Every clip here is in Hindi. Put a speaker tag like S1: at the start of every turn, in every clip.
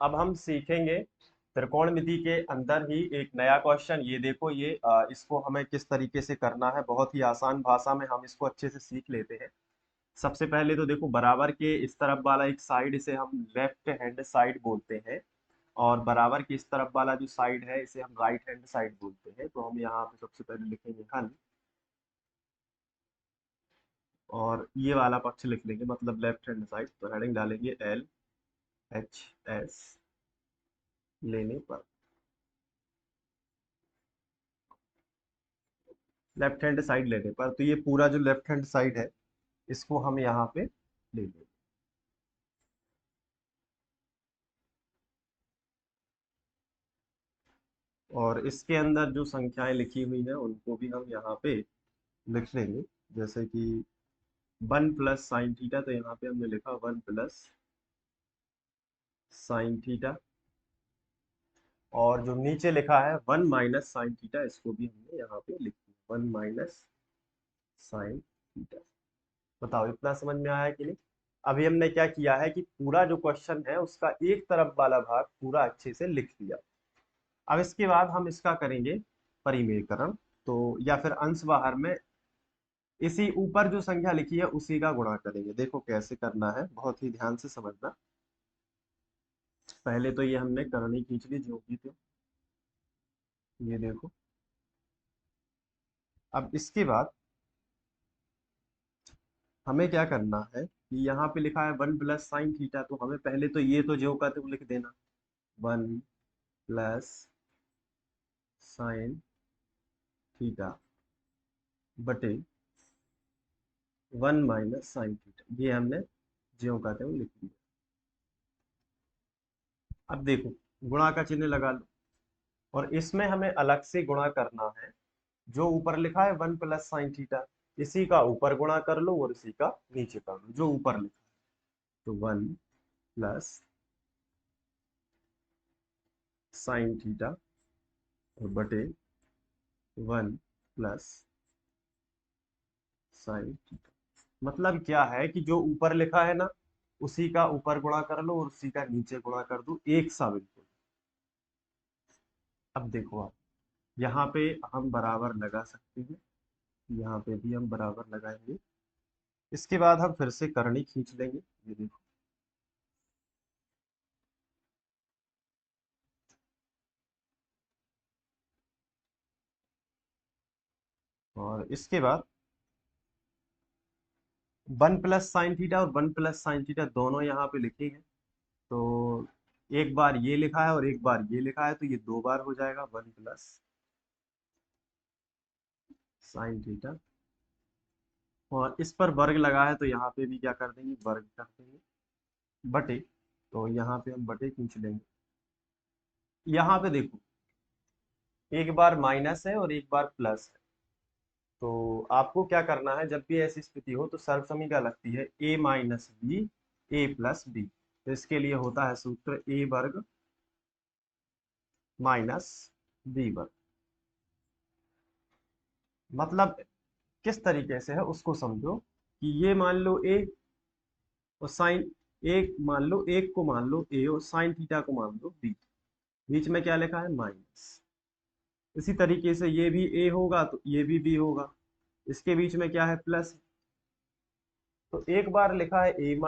S1: अब हम सीखेंगे त्रिकोणमिति के अंदर ही एक नया क्वेश्चन। ये देखो, ये इसको हमें किस तरीके से करना है, बहुत ही आसान भाषा में हम इसको अच्छे से सीख लेते हैं। सबसे पहले तो देखो, बराबर के इस तरफ वाला एक साइड, इसे हम लेफ्ट हैंड साइड बोलते हैं, और बराबर की इस तरफ वाला जो साइड है इसे हम राइट हैंड साइड बोलते हैं। तो हम यहाँ पे सबसे पहले लिखेंगे हल, और ये वाला पक्ष लिख लेंगे, मतलब लेफ्ट हैंड साइड। तो हेडिंग डालेंगे LHS लेने पर, लेफ्ट हैंड साइड लेने पर। तो ये पूरा जो लेफ्ट हैंड साइड है इसको हम यहाँ पे ले लेंगे। और इसके अंदर जो संख्याएं लिखी हुई हैं उनको भी हम यहाँ पे लिख लेंगे। जैसे कि 1 + sin θ, तो यहाँ पे हमने लिखा 1 + sin θ। और जो नीचे लिखा है 1 - sin θ, इसको भी हमने यहाँ पे लिख दिया, 1 - sin θ। बताओ, इतना समझ में आया कि नहीं? अभी हमने क्या किया है कि पूरा जो क्वेश्चन है उसका एक तरफ वाला भाग पूरा अच्छे से लिख दिया। अब इसके बाद हम इसका करेंगे परिमेयकरण, तो या फिर अंश बाहर में इसी ऊपर जो संख्या लिखी है उसी का गुणा करेंगे। देखो कैसे करना है, बहुत ही ध्यान से समझना। पहले तो ये हमने करनी खींच ली जो भी थी, ये देखो। अब इसके बाद हमें क्या करना है कि यहाँ पे लिखा है 1 + sin θ, तो हमें पहले तो ये तो जो का तो लिख देना, 1 + sin θ बटे 1 - sin θ, ये हमने ज्यों का त्यों लिख दिया। अब देखो, गुणा का चिन्ह लगा लो, और इसमें हमें अलग से गुणा करना है। जो ऊपर लिखा है 1 + sin θ, इसी का ऊपर गुणा कर लो और इसी का नीचे कर लो जो ऊपर लिखा है। तो 1 + sin θ और बटे 1 + sin θ। मतलब क्या है कि जो ऊपर लिखा है ना उसी का ऊपर गुणा कर लो और उसी का नीचे गुणा कर दो, एक सा बिल्कुल। अब देखो आप, यहाँ पे हम बराबर लगा सकते हैं, यहाँ पे भी हम बराबर लगाएंगे। इसके बाद हम फिर से करनी खींच लेंगे, ये देखो। और इसके बाद 1 + sin θ और 1 + sin θ दोनों यहाँ पे लिखे हैं। तो एक बार ये लिखा है और एक बार ये लिखा है, तो ये दो बार हो जाएगा 1 + sin θ। और इस पर वर्ग लगा है तो यहाँ पे भी क्या कर देंगे, वर्ग कर देंगे, बटे। तो यहाँ पे हम बटे खींच लेंगे। यहाँ पे देखो, एक बार माइनस है और एक बार प्लस है। तो आपको क्या करना है, जब भी ऐसी स्थिति हो तो सर्वसमीका लगती है a - b a + b। तो इसके लिए होता है सूत्र a² - b²। मतलब किस तरीके से है उसको समझो कि ये मान लो a और साइन, एक मान लो, एक को मान लो a और साइन थीटा को मान लो b। बीच में क्या लिखा है, माइनस। इसी तरीके से ये भी a होगा तो ये भी b होगा, इसके बीच में क्या है, प्लस। तो एक बार लिखा है a -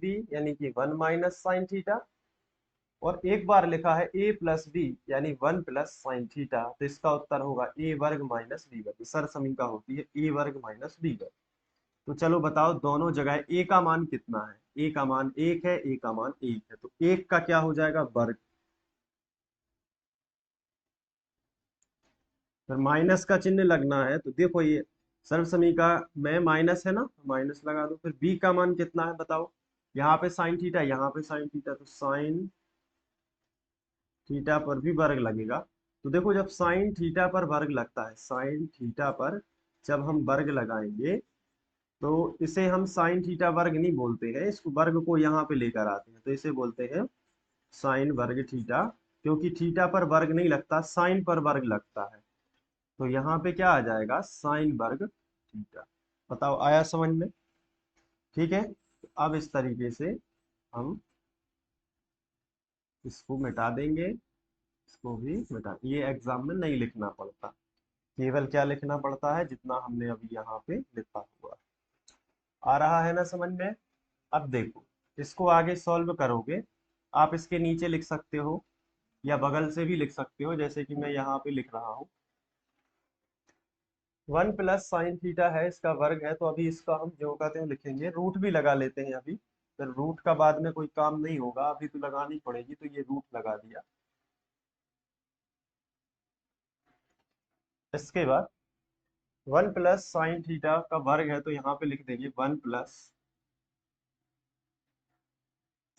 S1: b यानी कि 1 - sin θ, और एक बार लिखा है a + b यानी 1 + sin θ। तो इसका उत्तर होगा a² - b²। सर समीका होती है a² - b²। तो चलो बताओ, दोनों जगह a का मान कितना है, a का मान 1 है, a का मान 1 है, तो 1 का क्या हो जाएगा, वर्ग। फिर माइनस का चिन्ह लगना है, तो देखो ये सर्व समीका में माइनस है ना, माइनस लगा दो। फिर b का मान कितना है बताओ, यहाँ पे साइन थीटा, यहाँ पे साइन थीटा, तो साइन थीटा पर भी वर्ग लगेगा। तो देखो, जब साइन थीटा पर वर्ग लगता है, साइन थीटा पर जब हम वर्ग लगाएंगे तो इसे हम साइन थीटा वर्ग नहीं बोलते हैं, इस वर्ग को यहाँ पे लेकर आते हैं तो इसे बोलते हैं साइन वर्ग थीटा। क्योंकि थीटा पर वर्ग नहीं लगता, साइन पर वर्ग लगता है। तो यहाँ पे क्या आ जाएगा, साइन वर्ग थीटा। बताओ, आया समझ में? ठीक है, तो अब इस तरीके से हम इसको मिटा देंगे, इसको भी मिटा, ये एग्जाम में नहीं लिखना पड़ता, केवल क्या लिखना पड़ता है, जितना हमने अभी यहाँ पे लिखा हुआ है। आ रहा है ना समझ में? अब देखो, इसको आगे सॉल्व करोगे, आप इसके नीचे लिख सकते हो या बगल से भी लिख सकते हो, जैसे कि मैं यहाँ पे लिख रहा हूँ 1 + sin थीटा है, इसका वर्ग है, तो अभी इसका हम जो कहते हैं लिखेंगे, रूट भी लगा लेते हैं अभी, फिर रूट का बाद में कोई काम नहीं होगा, अभी तो लगानी पड़ेगी, तो ये रूट लगा दिया। इसके बाद 1 + sin थीटा का वर्ग है, तो यहाँ पे लिख देंगे 1 +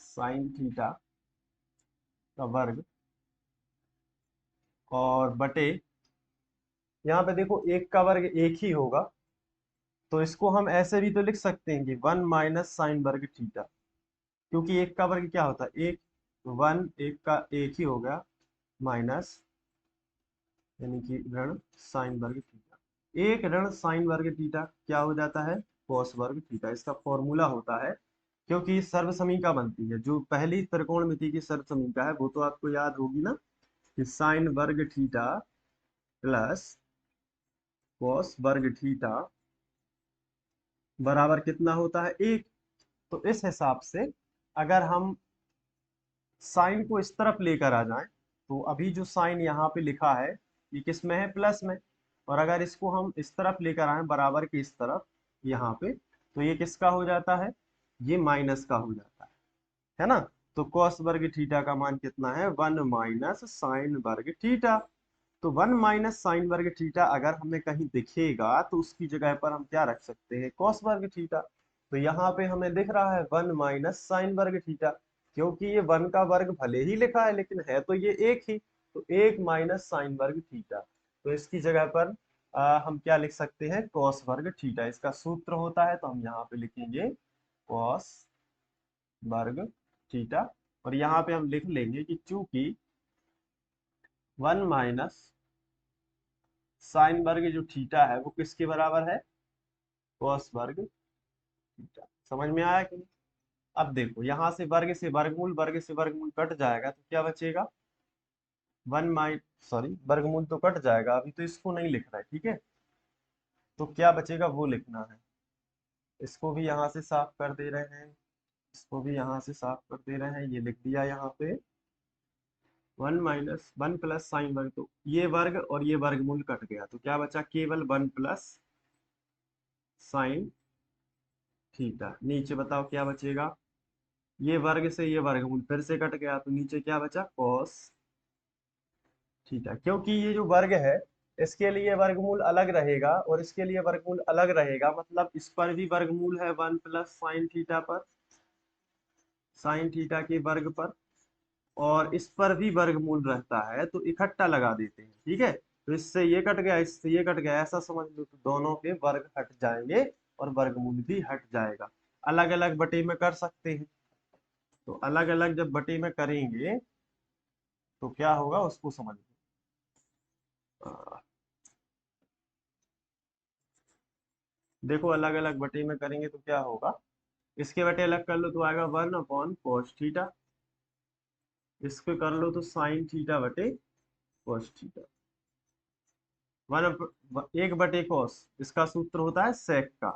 S1: sin थीटा का वर्ग, और बटे, यहाँ पे देखो एक का वर्ग एक ही होगा, तो इसको हम ऐसे भी तो लिख सकते हैं कि 1 - sin वर्ग थीटा, क्योंकि एक का वर्ग क्या होता है, एक, वन एक का एक ही हो गया, माइनस, यानी कि ऋण साइन वर्ग थीटा, एक ऋण साइन वर्ग थीटा क्या हो जाता है, कॉस वर्ग थीटा, इसका फॉर्मूला होता है, क्योंकि सर्वसमीका बनती है, जो पहली त्रिकोणमिति की सर्वसमीका है वो तो आपको याद होगी ना, कि साइन वर्ग थीटा प्लस कॉस वर्ग थीटा बराबर कितना होता है, एक। तो इस हिसाब से अगर हम साइन को इस तरफ लेकर आ जाएं, तो अभी जो साइन यहाँ पे लिखा है ये किस में है, प्लस में, और अगर इसको हम इस तरफ लेकर आए बराबर के इस तरफ यहाँ पे, तो ये किसका हो जाता है, ये माइनस का हो जाता है ना। तो कॉस वर्ग थीटा का मान कितना है, 1 - sin वर्ग थीटा। तो 1 - sin वर्ग थीटा अगर हमें कहीं दिखेगा तो उसकी जगह पर हम क्या रख सकते हैं, कॉस वर्ग थीटा। तो यहाँ पे हमें दिख रहा है 1 - sin वर्ग थीटा, क्योंकि ये 1 का वर्ग भले ही लिखा है लेकिन है तो ये एक ही, तो 1 - sin वर्ग थीटा। तो इसकी जगह पर हम क्या लिख सकते हैं, कॉस वर्ग थीटा, इसका सूत्र होता है, तो हम यहाँ पे लिखेंगे कॉस वर्ग थीटा। और यहाँ पे हम लिख लेंगे कि चूंकि 1 - sin वर्ग जो थीटा है वो किसके बराबर है, कॉस वर्ग थीटा। समझ में आया कि नहीं? अब देखो यहाँ से वर्ग से वर्गमूल कट जाएगा, तो क्या बचेगा, वन माइ सॉरी वर्गमूल तो कट जाएगा, अभी तो इसको नहीं लिख रहा है, ठीक है, तो क्या बचेगा वो लिखना है। इसको भी यहाँ से साफ कर दे रहे हैं, इसको भी यहाँ से साफ कर दे रहे हैं, ये लिख दिया यहाँ पे 1 - 1 + sin वर्ग, तो ये वर्ग और ये वर्गमूल कट गया, तो क्या बचा, केवल 1 + sin थीटा। नीचे बताओ क्या बचेगा, ये वर्ग से ये वर्गमूल फिर से कट गया, तो नीचे क्या बचा, कॉस थीटा। क्योंकि ये जो वर्ग है इसके लिए वर्गमूल अलग रहेगा और इसके लिए वर्गमूल अलग रहेगा, मतलब इस पर भी वर्गमूल है 1 + sin थीटा पर, साइन थीटा के वर्ग पर, और इस पर भी वर्गमूल रहता है, तो इकट्ठा लगा देते हैं, ठीक है। तो इससे ये कट गया, इससे ये कट गया, ऐसा समझ लो, तो दोनों के वर्ग हट जाएंगे और वर्गमूल भी हट जाएगा। अलग अलग बटे में कर सकते हैं, तो अलग अलग जब बटे में करेंगे तो क्या होगा उसको समझ लो। देखो अलग अलग बटे में करेंगे तो क्या होगा, इसके बटे अलग कर लो तो आएगा 1/cos थीटा, इसको कर लो तो साइन थीटा बटे कॉस थीटा। वन 1/cos, इसका सूत्र होता है सेक का,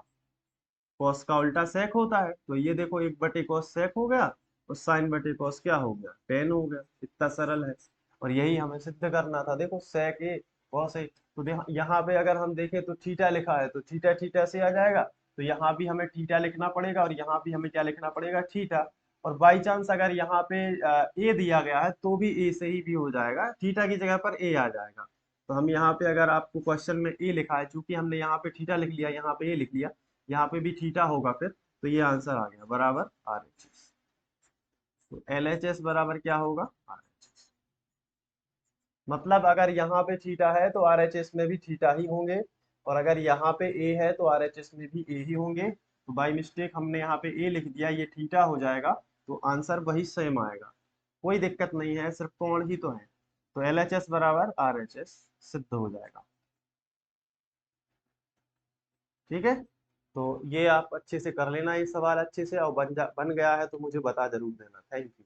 S1: कॉस का उल्टा सेक होता है, तो ये देखो 1/cos सेक हो गया, और sin/cos क्या हो गया, टेन हो गया, इतना सरल है। और यही हमें सिद्ध करना था, देखो सेक ए कॉस ए, तो यहाँ पे अगर हम देखें तो थीटा लिखा है, तो थीटा थीटा से आ जाएगा, तो यहाँ भी हमें थीटा लिखना पड़ेगा और यहाँ भी हमें क्या लिखना पड़ेगा, थीटा। और बाई चांस अगर यहाँ पे ए दिया गया है तो भी ए से ही भी हो जाएगा, थीटा की जगह पर ए आ जाएगा। तो हम यहाँ पे अगर आपको क्वेश्चन में ए लिखा है, चूंकि हमने यहाँ पे थीटा लिख लिया, यहाँ पे ए लिख लिया, यहाँ पे भी थीटा होगा फिर, तो ये आंसर आ गया बराबर आर एच एस। तो एल एच एस बराबर क्या होगा, आर एच एस। मतलब अगर यहाँ पे थीटा है तो आर एच एस में भी थीटा ही होंगे, और अगर यहाँ पे ए है तो आर एच एस में भी ए ही होंगे। तो बाई मिस्टेक हमने यहाँ पे ए लिख दिया, ये थीटा हो जाएगा, तो आंसर वही सेम आएगा, कोई दिक्कत नहीं है, सिर्फ कोण ही तो है। तो एल एच एस बराबर आर एच एस सिद्ध हो जाएगा, ठीक है। तो ये आप अच्छे से कर लेना ये सवाल अच्छे से, और बन गया है तो मुझे बता जरूर देना। Thank you.